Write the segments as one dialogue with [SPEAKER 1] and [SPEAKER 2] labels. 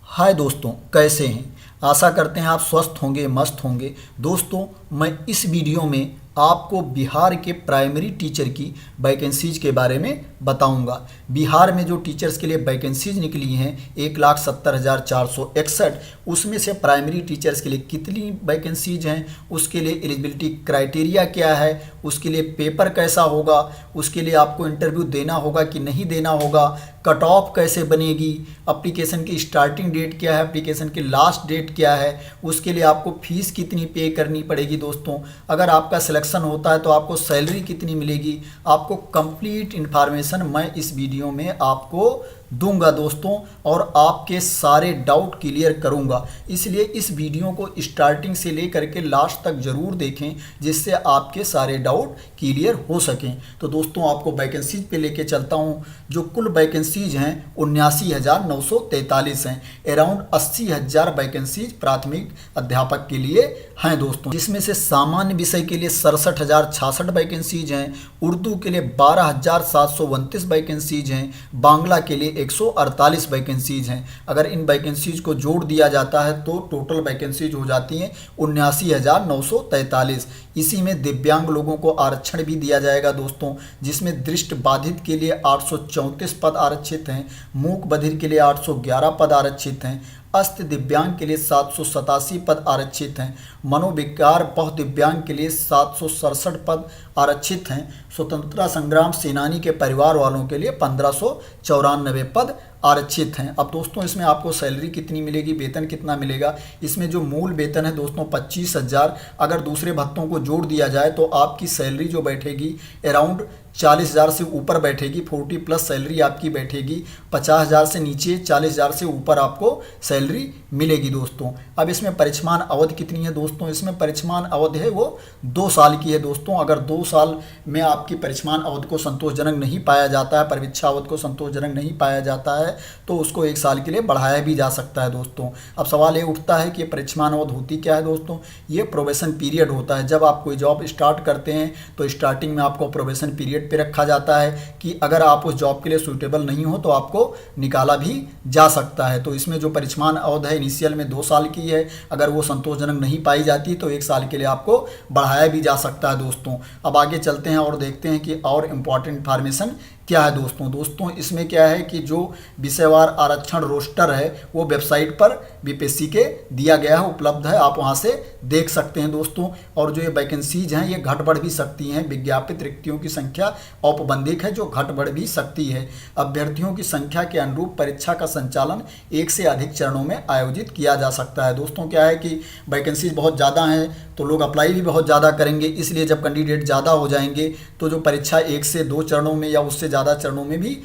[SPEAKER 1] हाय दोस्तों, कैसे हैं। आशा करते हैं आप स्वस्थ होंगे, मस्त होंगे। दोस्तों, मैं इस वीडियो में आपको बिहार के प्राइमरी टीचर की वैकेंसीज के बारे में बताऊंगा। बिहार में जो टीचर्स के लिए वैकेंसीज निकली हैं 1,70,461, उसमें से प्राइमरी टीचर्स के लिए कितनी वैकेंसीज हैं, उसके लिए एलिजिबिलिटी क्राइटेरिया क्या है, उसके लिए पेपर कैसा होगा, उसके लिए आपको इंटरव्यू देना होगा कि नहीं देना होगा, कट ऑफ कैसे बनेगी, एप्लीकेशन की स्टार्टिंग डेट क्या है, एप्लीकेशन की लास्ट डेट क्या है, उसके लिए आपको फीस कितनी पे करनी पड़ेगी। दोस्तों, अगर आपका सिलेक्शन होता है तो आपको सैलरी कितनी मिलेगी, आपको कंप्लीट इन्फॉर्मेशन मैं इस वीडियो में आपको दूंगा दोस्तों, और आपके सारे डाउट क्लियर करूंगा। इसलिए इस वीडियो को स्टार्टिंग से लेकर के लास्ट तक जरूर देखें, जिससे आपके सारे डाउट क्लियर हो सकें। तो दोस्तों, आपको वैकेंसीज पे लेके चलता हूं। जो कुल वैकेंसीज हैं 79,943 हैं। अराउंड 80,000 वैकेंसीज प्राथमिक अध्यापक के लिए हैं दोस्तों, जिसमें से सामान्य विषय के लिए 67,066 वैकेंसीज हैं, उर्दू के लिए 12,729 वैकेंसीज हैं, बांग्ला के लिए 148 वैकेंसीज हैं। अगर इन वैकेंसीज को जोड़ दिया जाता है तो टोटल वैकेंसीज हो जाती हैं 79,943। इसी में दिव्यांग लोगों को आरक्षण भी दिया जाएगा दोस्तों, जिसमें दृष्टि बाधित के लिए 834 पद आरक्षित हैं, मूक बधिर के लिए 811 पद आरक्षित हैं, अस्त दिव्यांग के लिए 787 पद आरक्षित हैं, मनोविकार बहुदिव्यांग के लिए 767 पद आरक्षित हैं, स्वतंत्रता संग्राम सेनानी के परिवार वालों के लिए 1594 पद आरक्षित हैं। अब दोस्तों, इसमें आपको सैलरी कितनी मिलेगी, वेतन कितना मिलेगा। इसमें जो मूल वेतन है दोस्तों 25,000, अगर दूसरे भत्तों को जोड़ दिया जाए तो आपकी सैलरी जो बैठेगी अराउंड 40,000 से ऊपर बैठेगी। 40 प्लस सैलरी आपकी बैठेगी। 50,000 से नीचे, 40,000 से ऊपर आपको सैलरी मिलेगी दोस्तों। अब इसमें परिक्षमान अवधि कितनी है दोस्तों, इसमें परिक्षमान अवधि है वो 2 साल की है दोस्तों। अगर 2 साल में आपकी परिक्षमान अवधि को संतोषजनक नहीं पाया जाता है, परीक्षा अवधि को संतोषजनक नहीं पाया जाता है, तो उसको 1 साल के लिए बढ़ाया भी जा सकता है दोस्तों। अब सवाल ये उठता है कि परिक्षमान अवधि होती क्या है दोस्तों। ये प्रोबेशन पीरियड होता है। जब आप कोई जॉब स्टार्ट करते हैं तो स्टार्टिंग में आपको प्रोबेशन पीरियड पे रखा जाता है कि अगर आप उस जॉब के लिए सूटेबल नहीं हो तो आपको निकाला भी जा सकता है। तो इसमें जो परिक्षमान अवधि है इनिशियल में 2 साल की है। अगर वो संतोषजनक नहीं पाई जाती तो 1 साल के लिए आपको बढ़ाया भी जा सकता है दोस्तों। अब आगे चलते हैं और देखते हैं कि और इम्पॉर्टेंट इन्फॉर्मेशन क्या है दोस्तों। इसमें क्या है कि जो विषयवार आरक्षण रोस्टर है वो वेबसाइट पर बीपीएससी के दिया गया है, उपलब्ध है, आप वहां से देख सकते हैं दोस्तों। और जो ये वैकेंसीज हैं ये घट बढ़ भी सकती हैं। विज्ञापित रिक्तियों की संख्या औपबंधिक है, जो घट बढ़ भी सकती है। अभ्यर्थियों की संख्या के अनुरूप परीक्षा का संचालन 1 से अधिक चरणों में आयोजित किया जा सकता है दोस्तों। क्या है कि वैकेंसीज बहुत ज़्यादा हैं तो लोग अप्लाई भी बहुत ज़्यादा करेंगे, इसलिए जब कैंडिडेट ज़्यादा हो जाएंगे तो जो परीक्षा 1 से 2 चरणों में या उससे ज़्यादा चरणों में भी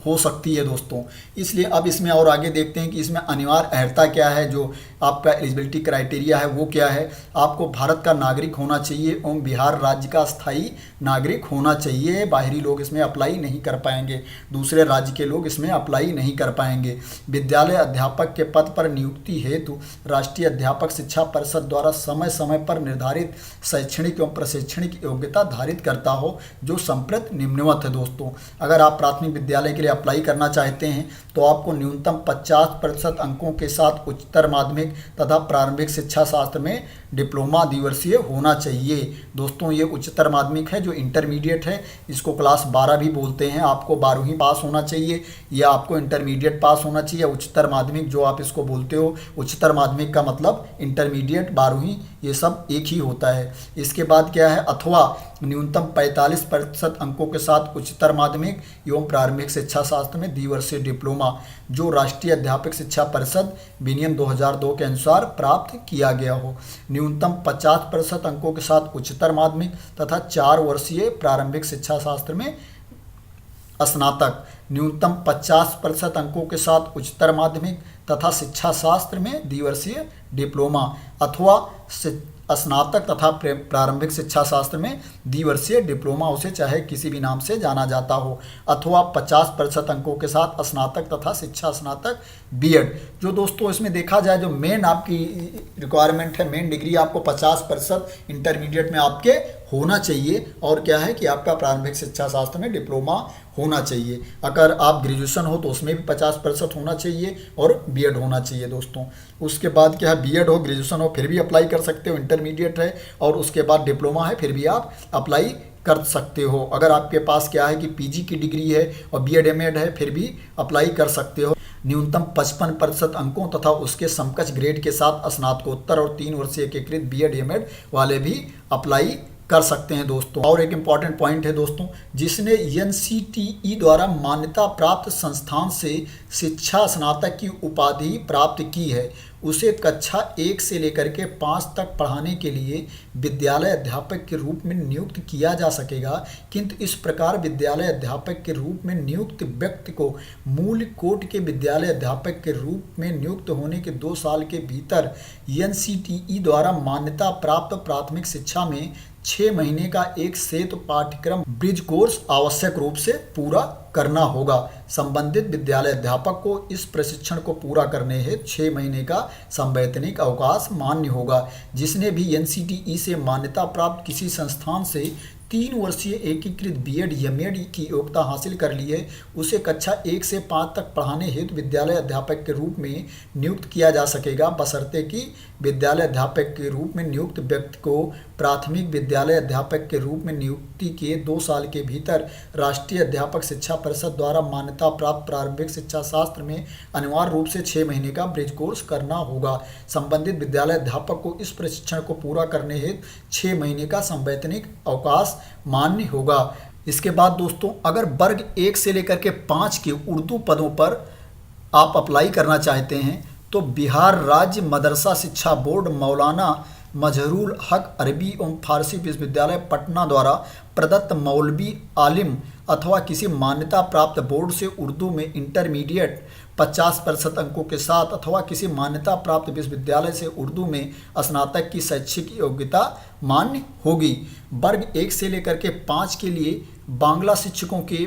[SPEAKER 1] हो सकती है दोस्तों। इसलिए अब इसमें और आगे देखते हैं कि इसमें अनिवार्य अर्हता क्या है, जो आपका एलिजिबिलिटी क्राइटेरिया है वो क्या है। आपको भारत का नागरिक होना चाहिए एवं बिहार राज्य का स्थायी नागरिक होना चाहिए। बाहरी लोग इसमें अप्लाई नहीं कर पाएंगे, दूसरे राज्य के लोग इसमें अप्लाई नहीं कर पाएंगे। विद्यालय अध्यापक के पद पर नियुक्ति हेतु राष्ट्रीय अध्यापक शिक्षा परिषद द्वारा समय समय पर निर्धारित शैक्षणिक एवं प्रशिक्षणिक योग्यता धारित करता हो, जो संप्रति निम्नवत है दोस्तों। अगर आप प्राथमिक विद्यालय के लिए अप्लाई करना चाहते हैं तो आपको न्यूनतम 50% अंकों के साथ उच्चतर माध्यमिक तथा प्रारंभिक शिक्षा शास्त्र में डिप्लोमा द्विवर्षीय होना चाहिए दोस्तों। ये उच्चतर माध्यमिक है, जो इंटरमीडिएट है, इसको क्लास 12 भी बोलते हैं। आपको 12वीं पास होना चाहिए या आपको इंटरमीडिएट पास होना चाहिए। उच्चतर माध्यमिक जो आप इसको बोलते हो, उच्चतर माध्यमिक का मतलब इंटरमीडिएट, 12वीं, ये सब एक ही होता है। इसके बाद क्या है, अथवा न्यूनतम 45% अंकों के साथ उच्चतर माध्यमिक एवं प्रारंभिक शिक्षा शास्त्र में द्विवर्षीय डिप्लोमा, जो राष्ट्रीय अध्यापक शिक्षा परिषद विनियम 2002 के अनुसार प्राप्त किया गया हो। न्यूनतम 50% अंकों के साथ उच्चतर माध्यमिक तथा 4 वर्षीय प्रारंभिक शिक्षा शास्त्र में स्नातक। न्यूनतम 50% अंकों के साथ उच्चतर माध्यमिक तथा शिक्षा शास्त्र में द्विवर्षीय डिप्लोमा, अथवा स्नातक तथा प्रारंभिक शिक्षा शास्त्र में द्विवर्षीय डिप्लोमा, उसे चाहे किसी भी नाम से जाना जाता हो, अथवा 50% अंकों के साथ स्नातक तथा शिक्षा स्नातक बीएड। जो दोस्तों इसमें देखा जाए, जो मेन आपकी रिक्वायरमेंट है, मेन डिग्री आपको 50% इंटरमीडिएट में आपके होना चाहिए और क्या है कि आपका प्रारंभिक शिक्षा शास्त्र में डिप्लोमा होना चाहिए। अगर आप ग्रेजुएशन हो तो उसमें भी 50% होना चाहिए और बीएड होना चाहिए दोस्तों। उसके बाद क्या है, बीएड हो ग्रेजुएशन हो फिर भी अप्लाई कर सकते हो, इंटरमीडिएट है और उसके बाद डिप्लोमा है फिर भी आप अप्लाई कर सकते हो। अगर आपके पास क्या है कि पीजी की डिग्री है और बीएड एमएड है फिर भी अप्लाई कर सकते हो। न्यूनतम 55% अंकों तथा उसके समकक्ष ग्रेड के साथ स्नातकोत्तर और 3 वर्षीय एकीकृत बीएड एमएड वाले भी अप्लाई कर सकते हैं दोस्तों। और एक इम्पॉर्टेंट पॉइंट है दोस्तों, जिसने एनसीटीई द्वारा मान्यता प्राप्त संस्थान से शिक्षा स्नातक की उपाधि प्राप्त की है उसे कक्षा 1 से लेकर के 5 तक पढ़ाने के लिए विद्यालय अध्यापक के रूप में नियुक्त किया जा सकेगा, किंतु इस प्रकार विद्यालय अध्यापक के रूप में नियुक्त व्यक्ति को मूल कोटि के विद्यालय अध्यापक के रूप में नियुक्त होने के 2 साल के भीतर एनसीटीई द्वारा मान्यता प्राप्त प्राथमिक शिक्षा में 6 महीने का एक सेतु पाठ्यक्रम ब्रिज कोर्स आवश्यक रूप से पूरा करना होगा। संबंधित विद्यालय अध्यापक को इस प्रशिक्षण को पूरा करने हेतु 6 महीने का संवैतनिक अवकाश मान्य होगा। जिसने भी एनसीटीई से मान्यता प्राप्त किसी संस्थान से 3 वर्षीय एकीकृत बीएड एमएड की योग्यता हासिल कर ली है उसे कक्षा 1 से 5 तक पढ़ाने हेतु विद्यालय अध्यापक के रूप में नियुक्त किया जा सकेगा, बशर्ते कि विद्यालय अध्यापक के रूप में नियुक्त व्यक्ति को प्राथमिक विद्यालय अध्यापक के रूप में नियुक्ति के 2 साल के भीतर राष्ट्रीय अध्यापक शिक्षा परिषद द्वारा मान्यता प्राप्त प्रारंभिक शिक्षा शास्त्र में अनिवार्य रूप से 6 महीने का ब्रिज कोर्स करना होगा। संबंधित विद्यालय अध्यापक को इस प्रशिक्षण को पूरा करने हेतु 6 महीने का संवैतनिक अवकाश मान्य होगा। इसके बाद दोस्तों, अगर वर्ग 1 से लेकर के 5 के उर्दू पदों पर आप अप्लाई करना चाहते हैं तो बिहार राज्य मदरसा शिक्षा बोर्ड मौलाना मजहरूल हक अरबी एवं फारसी विश्वविद्यालय पटना द्वारा प्रदत्त मौलवी आलिम अथवा किसी मान्यता प्राप्त बोर्ड से उर्दू में इंटरमीडिएट 50% अंकों के साथ अथवा किसी मान्यता प्राप्त विश्वविद्यालय से उर्दू में स्नातक की शैक्षिक योग्यता मान्य होगी। वर्ग 1 से लेकर के 5 के लिए बांग्ला शिक्षकों के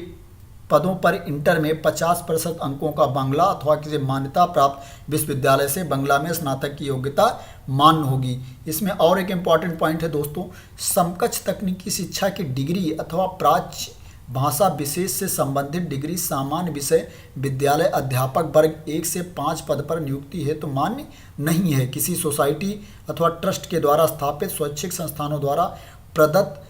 [SPEAKER 1] पदों पर इंटर में 50% अंकों का बांग्ला अथवा किसी मान्यता प्राप्त विश्वविद्यालय से बांग्ला में स्नातक की योग्यता मान्य होगी। इसमें और एक इम्पॉर्टेंट पॉइंट है दोस्तों, समकक्ष तकनीकी शिक्षा की डिग्री अथवा प्राच्य भाषा विशेष से संबंधित डिग्री सामान्य विषय विद्यालय अध्यापक वर्ग 1 से 5 पद पर नियुक्ति है तो मान्य नहीं है। किसी सोसाइटी अथवा ट्रस्ट के द्वारा स्थापित स्वैच्छिक संस्थानों द्वारा प्रदत्त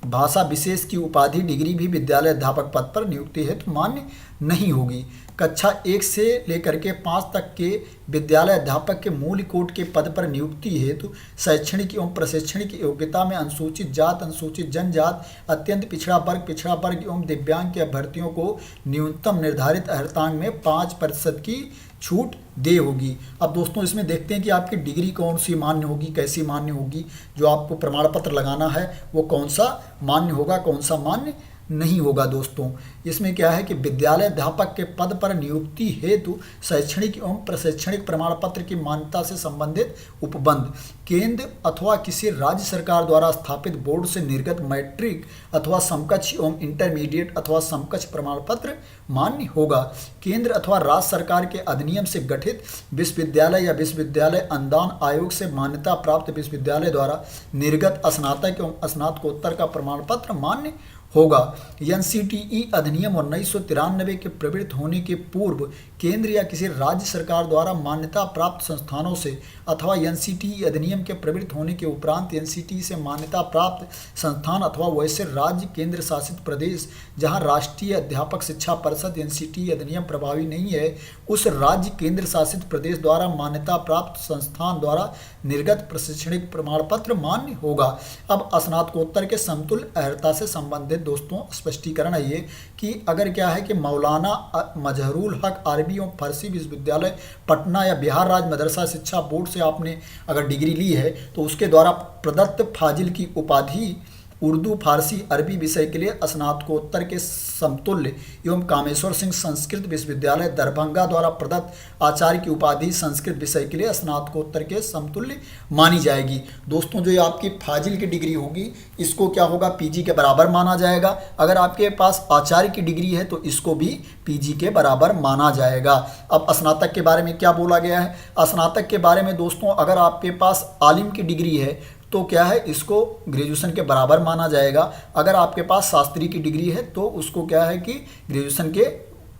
[SPEAKER 1] भाषा विशेष की उपाधि डिग्री भी विद्यालय अध्यापक पद पर नियुक्ति हेतु मान्य नहीं होगी। कक्षा 1 से लेकर के 5 तक के विद्यालय अध्यापक के मूल कोटि के पद पर नियुक्ति हेतु शैक्षणिक एवं प्रशिक्षणिक योग्यता में अनुसूचित जात, अनुसूचित जनजात, अत्यंत पिछड़ा वर्ग एवं दिव्यांग के अभ्यर्थियों को न्यूनतम निर्धारित अर्हतांक में 5% की छूट दे होगी। अब दोस्तों इसमें देखते हैं कि आपकी डिग्री कौन सी मान्य होगी, कैसी मान्य होगी, जो आपको प्रमाण पत्र लगाना है वो कौन सा मान्य होगा, कौन सा मान्य नहीं होगा। दोस्तों इसमें क्या है कि विद्यालय अध्यापक के पद पर नियुक्ति हेतु शैक्षणिक एवं प्रशैक्षणिक प्रमाण पत्र की मान्यता से संबंधित उपबंध केंद्र अथवा किसी राज्य सरकार द्वारा स्थापित बोर्ड से निर्गत मैट्रिक अथवा समकक्ष एवं इंटरमीडिएट अथवा समकक्ष प्रमाण पत्र मान्य होगा। केंद्र अथवा राज्य सरकार के अधिनियम से गठित विश्वविद्यालय या विश्वविद्यालय अनुदान आयोग से मान्यता प्राप्त विश्वविद्यालय द्वारा निर्गत स्नातक एवं स्नातकोत्तर का प्रमाण पत्र मान्य होगा। एनसीटीई अधिनियम 1993 के प्रवृत्त होने के पूर्व केंद्र या किसी राज्य सरकार द्वारा मान्यता प्राप्त संस्थानों से अथवा एनसीटीई अधिनियम के प्रवृत्त होने के उपरांत एनसीटीई से मान्यता प्राप्त संस्थान अथवा वैसे राज्य केंद्र शासित प्रदेश जहां राष्ट्रीय अध्यापक शिक्षा परिषद एनसीटीई अधिनियम प्रभावी नहीं है उस राज्य केंद्र शासित प्रदेश द्वारा मान्यता प्राप्त संस्थान द्वारा निर्गत प्रशैक्षणिक प्रमाण पत्र मान्य होगा। अब स्नातकोत्तर के समतुल्य अर्हता से संबंधित दोस्तों स्पष्टीकरण है ये कि अगर क्या है कि मौलाना मजहरूल हक अरबी एवं फारसी विश्वविद्यालय पटना या बिहार राज्य मदरसा शिक्षा बोर्ड से आपने अगर डिग्री ली है तो उसके द्वारा प्रदत्त फाजिल की उपाधि उर्दू फारसी अरबी विषय के लिए स्नातकोत्तर के समतुल्य एवं कामेश्वर सिंह संस्कृत विश्वविद्यालय दरभंगा द्वारा प्रदत्त आचार्य की उपाधि संस्कृत विषय के लिए स्नातकोत्तर के समतुल्य मानी जाएगी। दोस्तों जो ये आपकी फाजिल की डिग्री होगी इसको क्या होगा, पीजी के बराबर माना जाएगा। अगर आपके पास आचार्य की डिग्री है तो इसको भी पीजी के बराबर माना जाएगा। अब स्नातक के बारे में क्या बोला गया है, स्नातक के बारे में दोस्तों अगर आपके पास आलिम की डिग्री है तो क्या है, इसको ग्रेजुएशन के बराबर माना जाएगा। अगर आपके पास शास्त्री की डिग्री है तो उसको क्या है कि ग्रेजुएशन के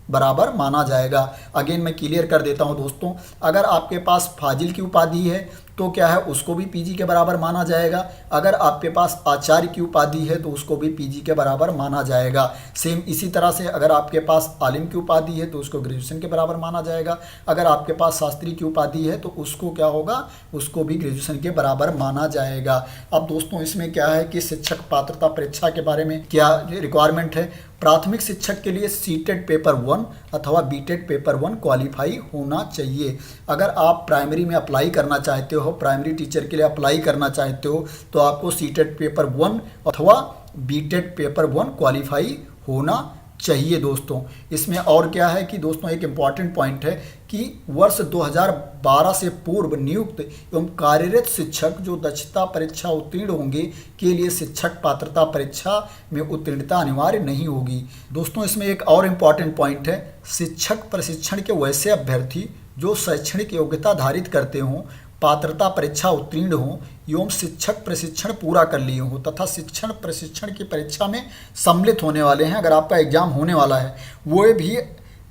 [SPEAKER 1] बराबर माना जाएगा। अगेन मैं क्लियर कर देता हूं दोस्तों, अगर आपके पास फाजिल की उपाधि है तो क्या है, उसको भी पीजी के बराबर माना जाएगा। अगर आपके पास आचार्य की उपाधि है तो उसको भी पीजी के बराबर माना जाएगा। सेम इसी तरह से अगर आपके पास आलिम की उपाधि है तो उसको ग्रेजुएशन के बराबर माना जाएगा। अगर आपके पास शास्त्री की उपाधि है तो उसको क्या होगा, उसको भी ग्रेजुएशन के बराबर माना जाएगा। अब दोस्तों इसमें क्या है कि शिक्षक पात्रता परीक्षा के बारे में क्या रिक्वायरमेंट है। प्राथमिक शिक्षक के लिए सीटेट पेपर 1 अथवा बीटेट पेपर 1 क्वालिफाई होना चाहिए। अगर आप प्राइमरी में अप्लाई करना चाहते हो, प्राइमरी टीचर के लिए अप्लाई करना चाहते हो, तो आपको सीटेट पेपर 1 अथवा बीटेट पेपर 1 क्वालिफाई होना चाहिए दोस्तों। इसमें और क्या है कि दोस्तों एक इम्पॉर्टेंट पॉइंट है कि वर्ष 2012 से पूर्व नियुक्त एवं कार्यरत शिक्षक जो दक्षता परीक्षा उत्तीर्ण होंगे के लिए शिक्षक पात्रता परीक्षा में उत्तीर्णता अनिवार्य नहीं होगी। दोस्तों इसमें एक और इम्पॉर्टेंट पॉइंट है, शिक्षक प्रशिक्षण के वैसे अभ्यर्थी जो शैक्षणिक योग्यता धारित करते हों, पात्रता परीक्षा उत्तीर्ण हों एवं शिक्षक प्रशिक्षण पूरा कर लिए हों तथा शिक्षण प्रशिक्षण की परीक्षा में सम्मिलित होने वाले हैं, अगर आपका एग्जाम होने वाला है, वो भी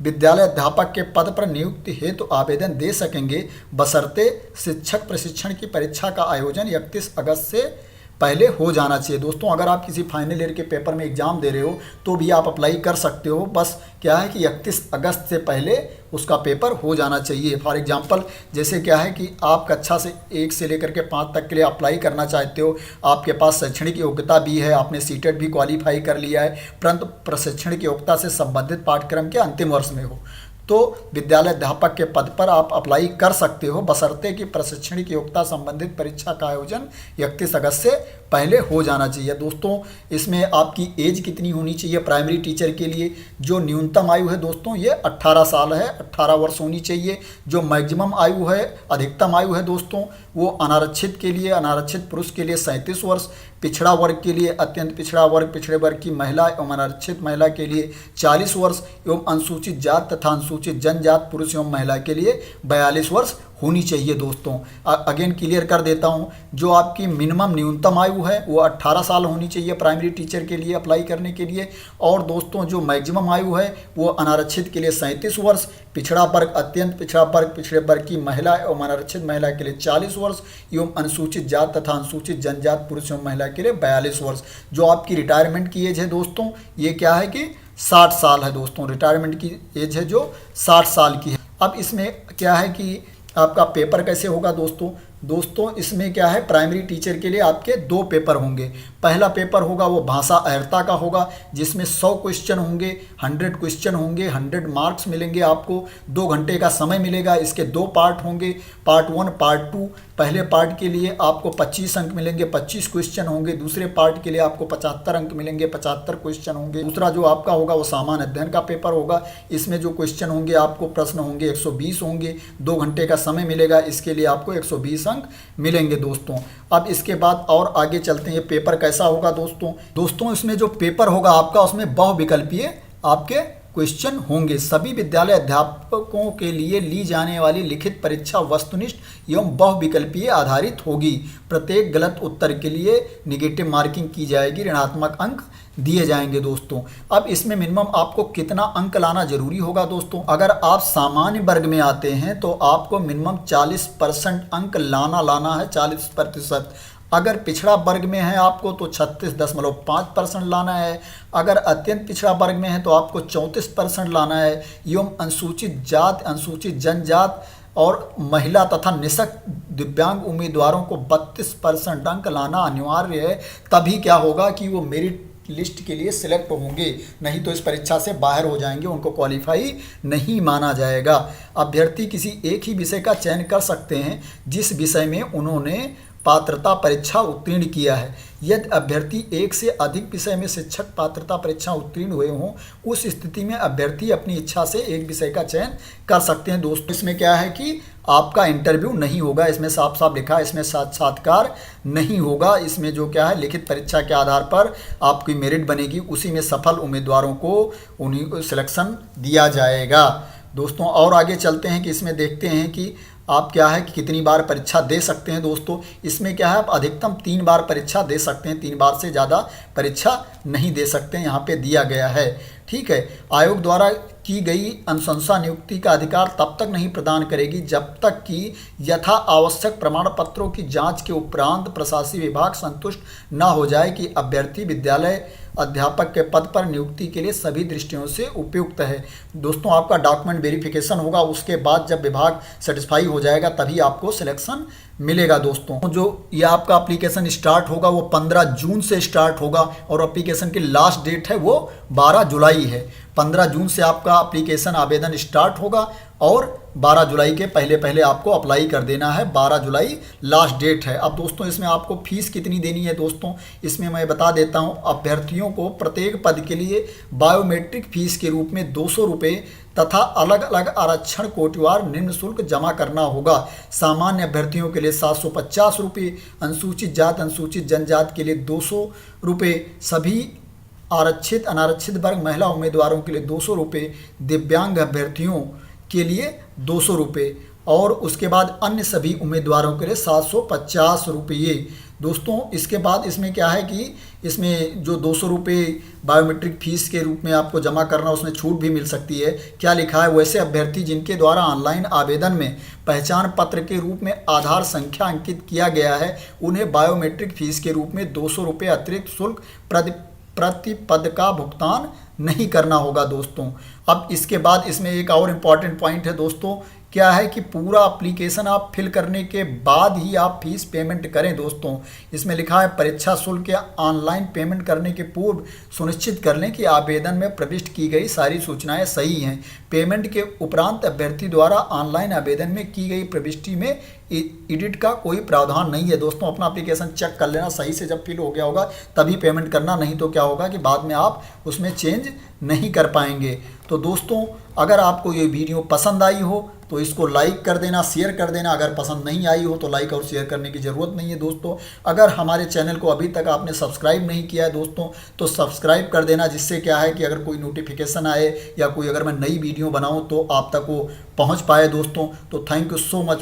[SPEAKER 1] विद्यालय अध्यापक के पद पर नियुक्ति हेतु आवेदन दे सकेंगे, बशर्ते शिक्षक प्रशिक्षण की परीक्षा का आयोजन 31 अगस्त से पहले हो जाना चाहिए। दोस्तों अगर आप किसी फाइनल ईयर के पेपर में एग्जाम दे रहे हो तो भी आप अप्लाई कर सकते हो, बस क्या है कि 31 अगस्त से पहले उसका पेपर हो जाना चाहिए। फॉर एग्जांपल जैसे क्या है कि आप कक्षा से 1 से लेकर के 5 तक के लिए अप्लाई करना चाहते हो, आपके पास शैक्षणिक योग्यता भी है, आपने सीटेट भी क्वालिफाई कर लिया है, परंतु प्रशिक्षण योग्यता से संबंधित पाठ्यक्रम के अंतिम वर्ष में हो, तो विद्यालय अध्यापक के पद पर आप अप्लाई कर सकते हो, बशर्ते कि प्रशिक्षणिक योग्यता संबंधित परीक्षा का आयोजन 31 अगस्त से पहले हो जाना चाहिए। दोस्तों इसमें आपकी एज कितनी होनी चाहिए प्राइमरी टीचर के लिए, जो न्यूनतम आयु है दोस्तों ये 18 साल है, 18 वर्ष होनी चाहिए। जो मैक्सिमम आयु है, अधिकतम आयु है दोस्तों, वो अनारक्षित के लिए, अनारक्षित पुरुष के लिए 37 वर्ष, पिछड़ा वर्ग के लिए, अत्यंत पिछड़ा वर्ग, पिछड़े वर्ग की महिला एवं अनारक्षित महिला के लिए 40 वर्ष एवं अनुसूचित जात तथा अनुसूचित जनजात पुरुष एवं महिला के लिए 42 वर्ष होनी चाहिए दोस्तों। अगेन क्लियर कर देता हूं, जो आपकी मिनिमम न्यूनतम आयु है वो 18 साल होनी चाहिए प्राइमरी टीचर के लिए अप्लाई करने के लिए, और दोस्तों जो मैक्सिमम आयु है वो अनारक्षित के लिए 37 वर्ष, पिछड़ा वर्ग, अत्यंत पिछड़ा वर्ग, पिछड़े वर्ग की महिला एवं अनारक्षित महिला के लिए 40 वर्ष एवं अनुसूचित जात तथा अनुसूचित जनजात पुरुष एवं महिला के लिए 42 वर्ष। जो आपकी रिटायरमेंट की एज है दोस्तों ये क्या है कि 60 साल है दोस्तों, रिटायरमेंट की एज है जो 60 साल की है। अब इसमें क्या है कि आपका पेपर कैसे होगा दोस्तों इसमें क्या है, प्राइमरी टीचर के लिए आपके 2 पेपर होंगे। पहला पेपर होगा वो भाषा अहर्ता का होगा, जिसमें 100 क्वेश्चन होंगे, 100 क्वेश्चन होंगे, 100 मार्क्स मिलेंगे आपको, 2 घंटे का समय मिलेगा। इसके 2 पार्ट होंगे, पार्ट 1 पार्ट 2। पहले पार्ट के लिए आपको 25 अंक मिलेंगे, 25 क्वेश्चन होंगे। दूसरे पार्ट के लिए आपको 75 अंक मिलेंगे, 75 क्वेश्चन होंगे। दूसरा जो आपका होगा वो सामान्य अध्ययन का पेपर होगा, इसमें जो क्वेश्चन होंगे आपको, प्रश्न होंगे 120 होंगे, 2 घंटे का समय मिलेगा, इसके लिए आपको 120 अंक मिलेंगे दोस्तों। अब इसके बाद और आगे चलते हैं, ये पेपर कैसा होगा दोस्तों इसमें जो पेपर होगा आपका उसमें बहुविकल्पीय आपके क्वेश्चन होंगे। सभी विद्यालय अध्यापकों के लिए ली जाने वाली लिखित परीक्षा वस्तुनिष्ठ एवं बहुविकल्पीय आधारित होगी। प्रत्येक गलत उत्तर के लिए नेगेटिव मार्किंग की जाएगी, ऋणात्मक अंक दिए जाएंगे दोस्तों। अब इसमें मिनिमम आपको कितना अंक लाना जरूरी होगा दोस्तों, अगर आप सामान्य वर्ग में आते हैं तो आपको मिनिमम 40% अंक लाना है, 40%। अगर पिछड़ा वर्ग में है आपको तो 36.5% लाना है। अगर अत्यंत पिछड़ा वर्ग में है तो आपको 34% लाना है। एवं अनुसूचित जात, अनुसूचित जनजात और महिला तथा निःशक्त दिव्यांग उम्मीदवारों को 32% अंक लाना अनिवार्य है, तभी क्या होगा कि वो मेरिट लिस्ट के लिए सिलेक्ट होंगे, नहीं तो इस परीक्षा से बाहर हो जाएंगे, उनको क्वालिफाई नहीं माना जाएगा। अभ्यर्थी किसी एक ही विषय का चयन कर सकते हैं जिस विषय में उन्होंने पात्रता परीक्षा उत्तीर्ण किया है। यदि अभ्यर्थी एक से अधिक विषय में शिक्षक पात्रता परीक्षा उत्तीर्ण हुए हों, उस स्थिति में अभ्यर्थी अपनी इच्छा से एक विषय का चयन कर सकते हैं दोस्तों। इसमें क्या है कि आपका इंटरव्यू नहीं होगा, इसमें साफ साफ लिखा है, इसमें साक्षात्कार नहीं होगा। इसमें जो क्या है, लिखित परीक्षा के आधार पर आपकी मेरिट बनेगी, उसी में सफल उम्मीदवारों को उन्हीं को सिलेक्शन दिया जाएगा। दोस्तों और आगे चलते हैं कि इसमें देखते हैं कि आप क्या है कि कितनी बार परीक्षा दे सकते हैं। दोस्तों इसमें क्या है, आप अधिकतम 3 बार परीक्षा दे सकते हैं, 3 बार से ज़्यादा परीक्षा नहीं दे सकते हैं, यहाँ पे दिया गया है। ठीक है, आयोग द्वारा की गई अनुशंसा नियुक्ति का अधिकार तब तक नहीं प्रदान करेगी जब तक कि यथा आवश्यक प्रमाण पत्रों की जांच के उपरांत प्रशासकीय विभाग संतुष्ट न हो जाए कि अभ्यर्थी विद्यालय अध्यापक के पद पर नियुक्ति के लिए सभी दृष्टियों से उपयुक्त है। दोस्तों आपका डॉक्यूमेंट वेरिफिकेशन होगा, उसके बाद जब विभाग सेटिस्फाई हो जाएगा तभी आपको सिलेक्शन मिलेगा। दोस्तों जो ये आपका एप्लीकेशन स्टार्ट होगा वो 15 जून से स्टार्ट होगा और एप्लीकेशन की लास्ट डेट है वो 12 जुलाई है। 15 जून से आपका एप्लीकेशन आवेदन स्टार्ट होगा और 12 जुलाई के पहले पहले आपको अप्लाई कर देना है। 12 जुलाई लास्ट डेट है। अब दोस्तों इसमें आपको फीस कितनी देनी है, दोस्तों इसमें मैं बता देता हूं। अभ्यर्थियों को प्रत्येक पद के लिए बायोमेट्रिक फीस के रूप में 200 रुपये तथा अलग अलग आरक्षण कोटिवार निम्न शुल्क जमा करना होगा। सामान्य अभ्यर्थियों के लिए 750 रुपये, अनुसूचित जाति अनुसूचित जनजाति के लिए 200 रुपये, सभी आरक्षित अनारक्षित वर्ग महिला उम्मीदवारों के लिए 200 रुपये, दिव्यांग अभ्यर्थियों के लिए 200 रुपये और उसके बाद अन्य सभी उम्मीदवारों के लिए 750 रुपये। दोस्तों इसके बाद इसमें क्या है कि इसमें जो 200 रुपये बायोमेट्रिक फ़ीस के रूप में आपको जमा करना, उसमें छूट भी मिल सकती है। क्या लिखा है, वैसे अभ्यर्थी जिनके द्वारा ऑनलाइन आवेदन में पहचान पत्र के रूप में आधार संख्या अंकित किया गया है उन्हें बायोमेट्रिक फ़ीस के रूप में 200 रुपये अतिरिक्त शुल्क प्रति पद का भुगतान नहीं करना होगा। दोस्तों अब इसके बाद इसमें एक और इम्पॉर्टेंट पॉइंट है दोस्तों, क्या है कि पूरा एप्लीकेशन आप फिल करने के बाद ही आप फीस पेमेंट करें। दोस्तों इसमें लिखा है परीक्षा शुल्क या ऑनलाइन पेमेंट करने के पूर्व सुनिश्चित कर लें कि आवेदन में प्रविष्ट की गई सारी सूचनाएं सही हैं। पेमेंट के उपरांत अभ्यर्थी द्वारा ऑनलाइन आवेदन में की गई प्रविष्टि में एडिट का कोई प्रावधान नहीं है। दोस्तों अपना एप्लीकेशन चेक कर लेना, सही से जब फिल हो गया होगा तभी पेमेंट करना, नहीं तो क्या होगा कि बाद में आप उसमें चेंज नहीं कर पाएंगे। तो दोस्तों अगर आपको ये वीडियो पसंद आई हो तो इसको लाइक कर देना, शेयर कर देना। अगर पसंद नहीं आई हो तो लाइक और शेयर करने की ज़रूरत नहीं है। दोस्तों अगर हमारे चैनल को अभी तक आपने सब्सक्राइब नहीं किया है दोस्तों तो सब्सक्राइब कर देना, जिससे क्या है कि अगर कोई नोटिफिकेशन आए या कोई अगर मैं नई वीडियो बनाऊं तो आप तक वो पहुंच पाए। दोस्तों तो थैंक यू सो मच।